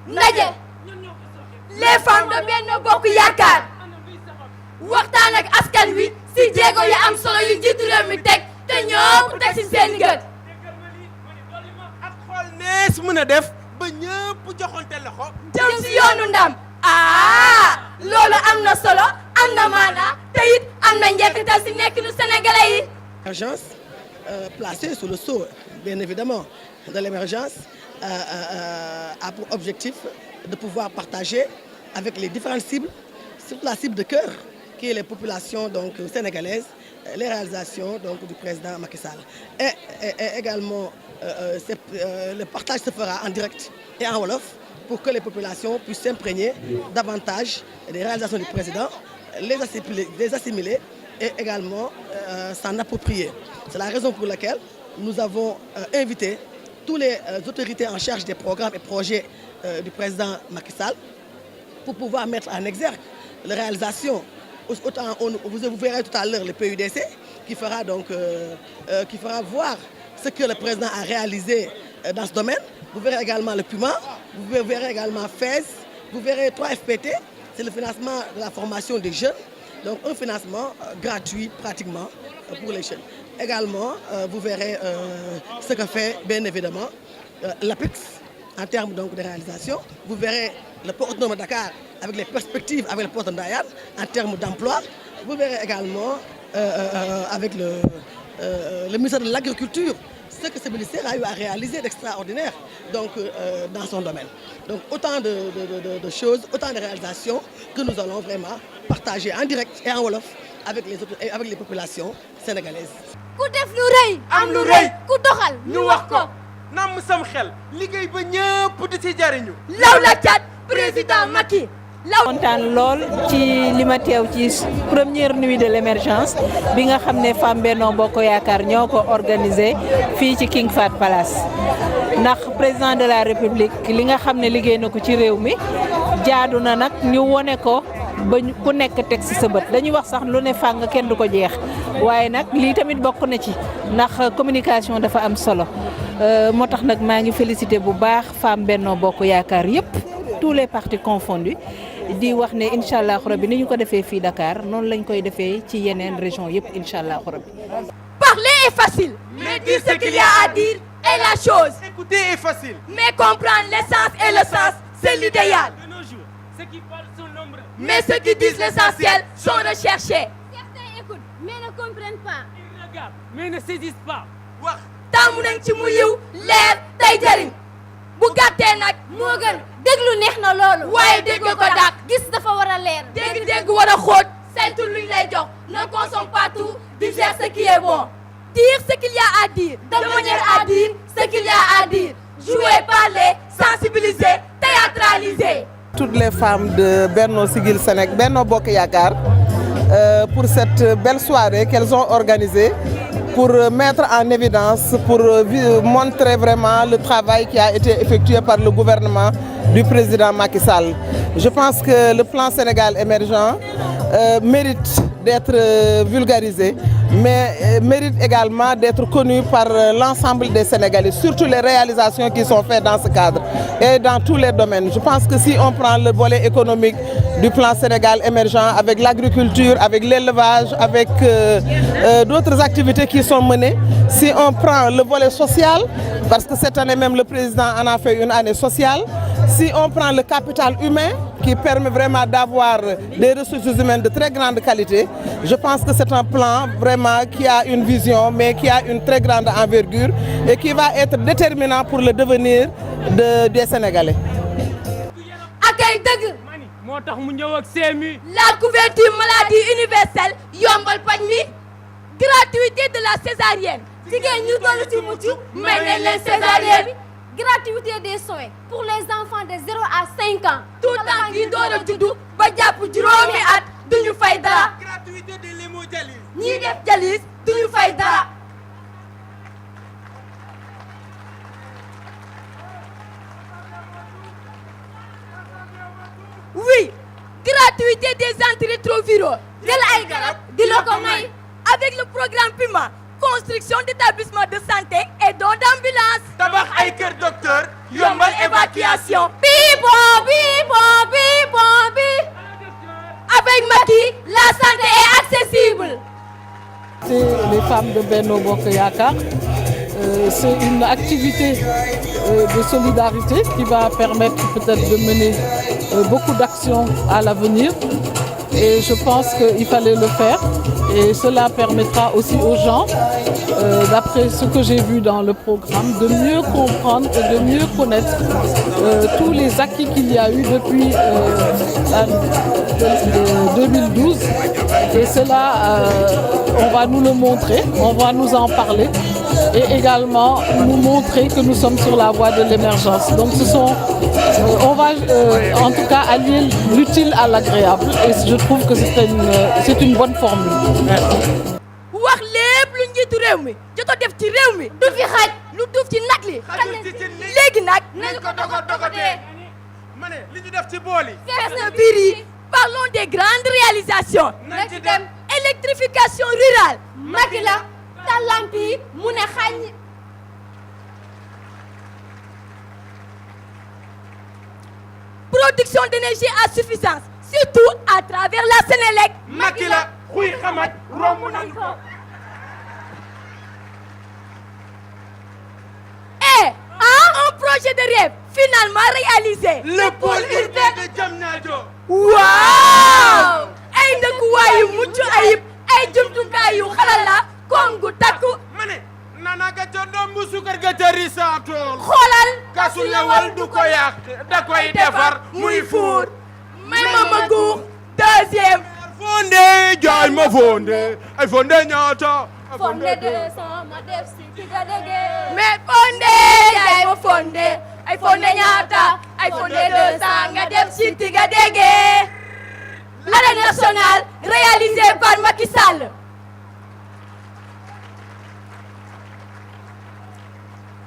ndaje les femmes de Benno Bokk Yaakaar waxtaan ak askan wi si jéego yu am solo yu jiitu réew mi teg te ñëpp teg si seen gët. ak xool nees mën a def ba ñëpp joxante loxo. jëm si yoonu ndam. loolu am na solo am na maanaa te it am na njëkkital si nekkinu sénégalais yi. L'émergence placée sous le sceau, bien évidemment, de l'émergence a pour objectif de pouvoir partager avec les différentes cibles, surtout la cible de cœur, qui est les populations donc, sénégalaises, les réalisations donc, du président Macky Sall. Et également, le partage se fera en direct et en wolof pour que les populations puissent s'imprégner davantage des réalisations du président, les assimiler et également s'en approprier. C'est la raison pour laquelle nous avons invité toutes les autorités en charge des programmes et projets du président Macky Sall pour pouvoir mettre en exergue les réalisations. Vous verrez tout à l'heure le PUDC qui fera voir ce que le président a réalisé dans ce domaine. Vous verrez également le PUMA, vous verrez également FES, vous verrez 3FPT, c'est le financement de la formation des jeunes, donc un financement gratuit pratiquement pour les jeunes. Également, vous verrez ce que fait bien évidemment l'APEX en termes donc, de réalisation. Vous verrez le port autonome de Dakar avec les perspectives avec le port de Ndayane en termes d'emploi. Vous verrez également avec le ministère de l'Agriculture ce que ce ministère a eu à réaliser d'extraordinaire donc, dans son domaine. Donc autant de choses, autant de réalisations que nous allons vraiment partager en direct et en wolof avec les populations sénégalaises. ku def lu rëy am lu rëy ku doxal ñu wax ko. namm sam xel liggéey ba ñëpp di ci jariñu. law la cat président Macky. kontaan lool ci li ma teew ci première nuit de l'émergence bi nga xam ne Femme Benno Bokk Yaakaar ñoo ko organisé fii ci King Fahd Palace ndax président de la République li nga xam ne liggéey na ko ci réew mi jaadu na nag ñu wone ko ba ku nekk teg ci sa bët dañuy wax sax lu ne fàng kenn du ko jeex waaye nag lii tamit bokk na ci ndax communication dafa am solo moo tax nag maa ngi félicité bu baax Femme Benno Bokk Yaakaar yëpp tous les partis confondus di wax ne incha allah rabbi ni ñu ko defee fii Dakar noonu lañ koy defee ci yeneen région yëpp incha allah rabbi. Parler est facile, mais dire ce qu'il y a à dire est la chose. Écouter est facile, mais comprendre l'essence et le sens, c'est l'idéal. de nos jours, ceux qui parlent sont nombreux. Mais ceux qui disent l'essentiel sont recherchés. Certains écoutent, mais ne comprennent pas. Ils regardent, mais ne saisissent pas. wax taamu nañ ci mu yiw leer tey jëriñ bu gàttee nag moo gën. déglu neex na loolu. waaye dégg ko dàq. gis dafa war a leer. dégg war a xóot. saytu luñ lay jox. ne consomme pas tout. digère ce qui est bon. dire ce qu'il y a à dire. de manière à dire ce qu'il y a à dire. jouer, parler, sensibiliser, théâtraliser. Toutes les femmes de Benno Siggil Sénégal, Benno Bokk Yaakaar, pour cette belle soirée qu'elles ont organisée pour mettre en évidence, pour montrer vraiment le travail qui a été effectué par le gouvernement du président Macky Sall. Je pense que le plan Sénégal émergent mérite d'être vulgarisé, mais mérite également d'être connu par l'ensemble des Sénégalais, surtout les réalisations qui sont faites dans ce cadre et dans tous les domaines. Je pense que si on prend le volet économique du plan Sénégal émergent, avec l'agriculture, avec l'élevage, avec d'autres activités qui sont menées, si on prend le volet social, parce que cette année même le président en a fait une année sociale, si on prend le capital humain qui permet vraiment d'avoir des ressources humaines de très grande qualité, je pense que c'est un plan vraiment qui a une vision mais qui a une très grande envergure et qui va être déterminant pour le devenir des Sénégalais. akay dëgg. moo tax mu ñëw ak CMU. la couverture maladie universelle yombal paj mi. gratuité de la césarienne. jigéen ñu toll ci mucc may nañ leen césarienne. gratuité des soins pour les enfants de 0 à 5 ans. tout temps yi door a juddu ba jàpp juróomi at duñu fay dara. gratuité de l'hémodialyse. ñii def dialyse duñu fay dara. oui gratuité des antirétroviraux. jël ay garab di la ko may. avec le programme PUMA. construction d'établissements de santé et don d'ambulance. tabax ay kër docteur yombal évacuation. Pipo programme de Benno Bokk Yakaar. C'est une activité de solidarité qui va permettre peut-être de mener beaucoup d'actions à l'avenir. Et je pense qu'il fallait le faire. Et cela permettra aussi aux gens, d'après ce que j'ai vu dans le programme, de mieux comprendre et de mieux connaître tous les acquis qu'il y a eu depuis 2012. Et cela, on va nous le montrer, on va nous en parler et également nous montrer que nous sommes sur la voie de l'émergence. Donc on va en tout cas allier l'utile à l'agréable et je trouve que c'est une bonne formule. wax lépp lu njiitu réew mi jot def ci réew mi du fi xaj lu duuf ci nag li léegi nag nañ ko dogatee ma ne li ñu def ci bool yi fees na biir yi. Parlons des grandes réalisations. nañ ci dem Électrification rurale. Macky la talamp yi mu ne xañ. Production d'énergie à suffisance, surtout à travers la Sénélec. Macky la xuy xamaj romb nañ ko Et un projet de rêve finalement réalisé. le pôle urbain de Diamniadio. Waaw ay dëkkuwaay yu mucc ayib ay jumtukaay yu xarala kongu takku. ma ne nana ga ca doom bu sukar ga ca risaatool xoolal kasu lewal du ko yàq da koy defar muy fuur may ma guux deuxième. fonde jaay ma fonde ay fonde ñaata Fonde 200 ma def si tiga dege. mais fonde jaay ma fonde ay fonde ñaata ay fonde 200 nga dem ci tiga dege. L'arène nationale réalisée par Macky Sall.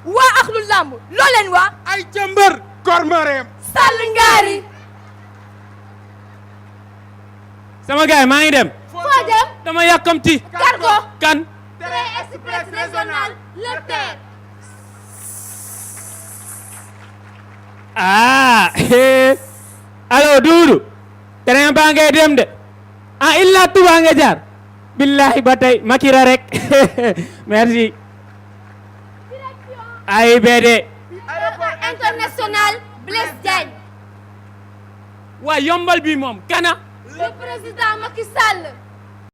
waa axlu lamb loo leen wax. ay jëmbër kormareem Sall ngaari. sama gaay maa ngi dem Foo jëm? dama yàkkamti Cargo. kan Train express régional le TER. ah allo Doudou train baa ngay dem de illa Touba nga jaar billahi ba tey Makira rek merci AIBD Aéroport international Blaise Diagne. waa yombal bi moom kana Le président Macky Sall.